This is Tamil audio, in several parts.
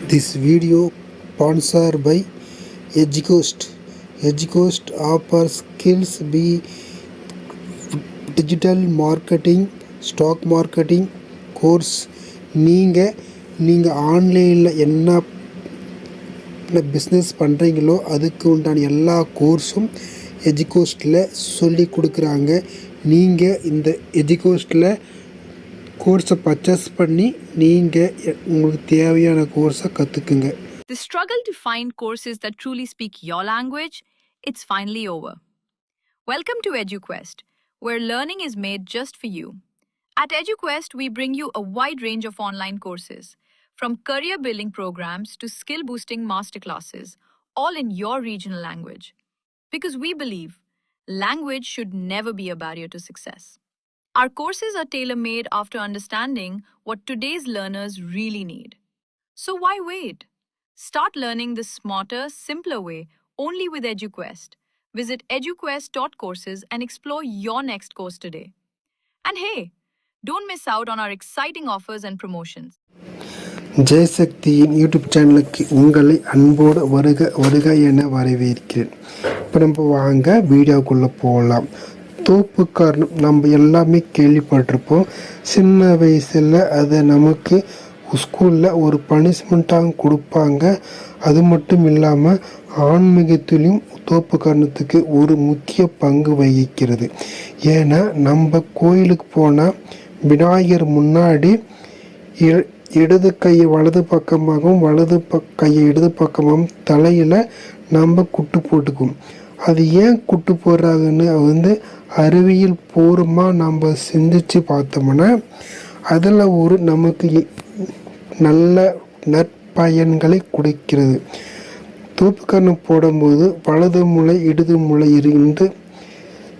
This video sponsored by EduCoast. EduCoast offers skills be digital marketing, stock marketing course. நீங்கள் ஆன்லைனில் என்ன பிஸ்னஸ் பண்ணுறீங்களோ அதுக்கு உண்டான எல்லா கோர்ஸும் EduCoastல சொல்லி கொடுக்குறாங்க. நீங்கள் இந்த EduCoastல கோர்ஸை பர்ச்சேஸ் பண்ணி நீங்கள் உங்களுக்கு தேவையான கோர்ஸை கற்றுக்குங்க. The struggle to find courses that truly speak your language, it's finally over. Welcome to EduQuest, where learning is made just for you. At EduQuest, we bring you a wide range of online courses, from career building programs to skill boosting masterclasses, all in your regional language. Because we believe language should never be a barrier to success. Our courses are tailor-made after understanding what today's learners really need. So why wait? Start learning the smarter, simpler way only with EduQuest. Visit eduquest.courses and explore your next course today. And hey, don't miss out on our exciting offers and promotions. ஜெயசக்தியின் யூடியூப் சேனலுக்கு உங்களை அன்போடு வருக என வரவேற்கிறேன். இப்போ நம்ம வாங்க வீடியோக்குள்ளே போகலாம். தோப்புக்காரணம் நம்ம எல்லாமே கேள்விப்பட்டிருப்போம். சின்ன வயசில் அதை நமக்கு ஸ்கூலில் ஒரு பனிஷ்மெண்ட்டாக கொடுப்பாங்க. அது மட்டும் இல்லாமல் ஆன்மீகத்திலையும் தோப்புக்காரணத்துக்கு ஒரு முக்கிய பங்கு வகிக்கிறது. ஏன்னா நம்ம கோயிலுக்கு போனால் விநாயகர் முன்னாடி இடது கையை வலது பக்கமாகவும் வலது கையை இடது பக்கமாகவும் தலையில் நம்ம குட்டு போட்டுக்குவோம். அது ஏன் குட்டு போடுறாங்கன்னு அறிவியல் பூர்வமாக நம்ம சிந்திச்சு பார்த்தோம்னா அதில் ஒரு நமக்கு நல்ல நற்பயன்களை கொடுக்கிறது. தோப்புக்கரணம் போடும்போது வலது மூளை இடது மூளை இருந்து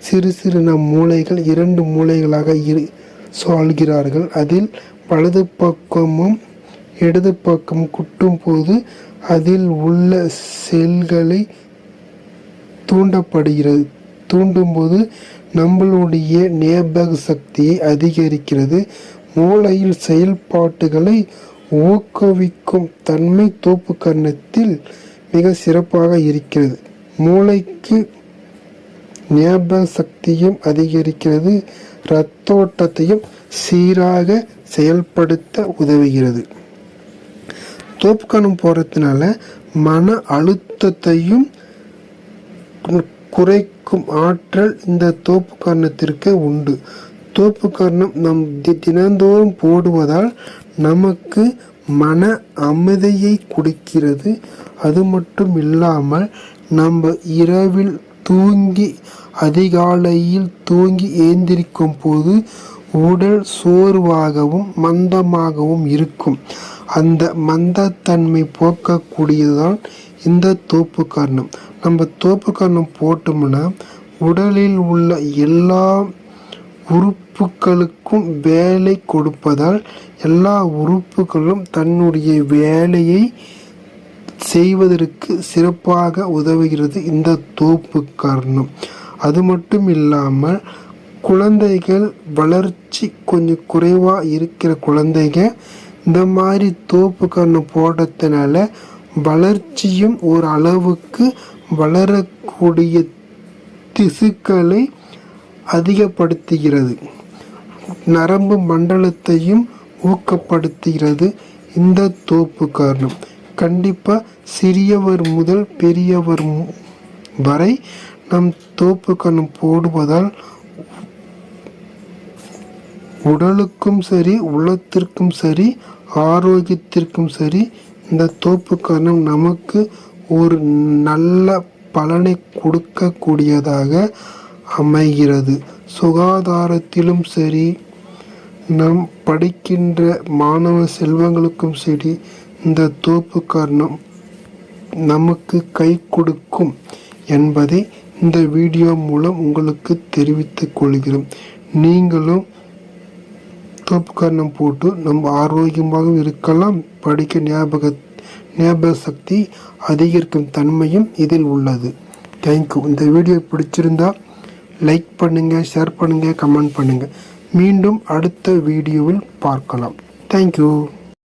சிறு சிறு மூளைகள் இரண்டு மூளைகளாக சொல்கிறார்கள். அதில் வலது பக்கமும் இடது பக்கம் குட்டும் போது அதில் உள்ள செல்களை தூண்டும்போது நம்மளுடைய ஞாபக சக்தியை அதிகரிக்கிறது. மூளையில் செயல்பாட்டுகளை ஊக்குவிக்கும் தன்மை தோப்புக்கரணத்தில் மிக சிறப்பாக இருக்கிறது. மூளைக்கு ஞாபக சக்தியும் அதிகரிக்கிறது, இரத்தோட்டத்தையும் சீராக செயல்படுத்த உதவுகிறது. தோப்புக்கரணம் போகிறதுனால மன அழுத்தத்தையும் குறைக்கும் ஆற்றல் இந்த தோப்புக்கரணத்திற்கு உண்டு. தோப்புக்கரணம் நம் தினந்தோறும் போடுவதால் நமக்கு மன அமைதியை கொடுக்கிறது. அது மட்டும் இல்லாமல் நம்ம இரவில் தூங்கி அதிகாலையில் தூங்கி ஏந்திரிக்கும் போது உடல் சோர்வாகவும் மந்தமாகவும் இருக்கும். அந்த மந்தத்தன்மை போக்கக்கூடியதுதான் இந்த தோப்புக்கரணம். நம்ம தோப்புக்கரணம் போட்டோம்னா உடலில் உள்ள எல்லா உறுப்புகளுக்கும் வேலை கொடுப்பதால் எல்லா உறுப்புகளும் தன்னுடைய வேலையை செய்வதற்கு சிறப்பாக உதவுகிறது இந்த தோப்புக்கரணம். அது மட்டும் இல்லாமல் குழந்தைகள் வளர்ச்சி கொஞ்சம் குறைவாக இருக்கிற குழந்தைங்க இந்த மாதிரி தோப்புக்கரணம் போடுறதுனால வளர்ச்சியும் ஒரு அளவுக்கு வளரக்கூடிய திசுக்களை அதிகப்படுத்துகிறது, நரம்பு மண்டலத்தையும் ஊக்கப்படுத்துகிறது இந்த தோப்புக்கரணம். கண்டிப்பாக சிறியவர் முதல் பெரியவர் வரை நம் தோப்புக்கரணம் போடுவதால் உடலுக்கும் சரி உள்ளத்திற்கும் சரி ஆரோக்கியத்திற்கும் சரி இந்த தோப்புக்கரணம் நமக்கு ஒரு நல்ல பலனை கொடுக்கக்கூடியதாக அமைகிறது. சுகாதாரத்திலும் சரி நம் படிக்கின்ற மாணவ செல்வங்களுக்கும் சரி இந்த தோப்புக்கரணம் நமக்கு கை கொடுக்கும் என்பதை இந்த வீடியோ மூலம் உங்களுக்கு தெரிவித்துக் கொள்கிறோம். நீங்களும் தோப்புக்கரணம் போட்டு நம்ம ஆரோக்கியமாக இருக்கலாம். படிக்க ஞாபக சக்தி அதிகரிக்கும் தன்மையும் இதில் உள்ளது. தேங்க்யூ. இந்த வீடியோ பிடிச்சிருந்தா லைக் பண்ணுங்கள், ஷேர் பண்ணுங்கள், கமெண்ட் பண்ணுங்கள். மீண்டும் அடுத்த வீடியோவில் பார்க்கலாம். தேங்க்யூ.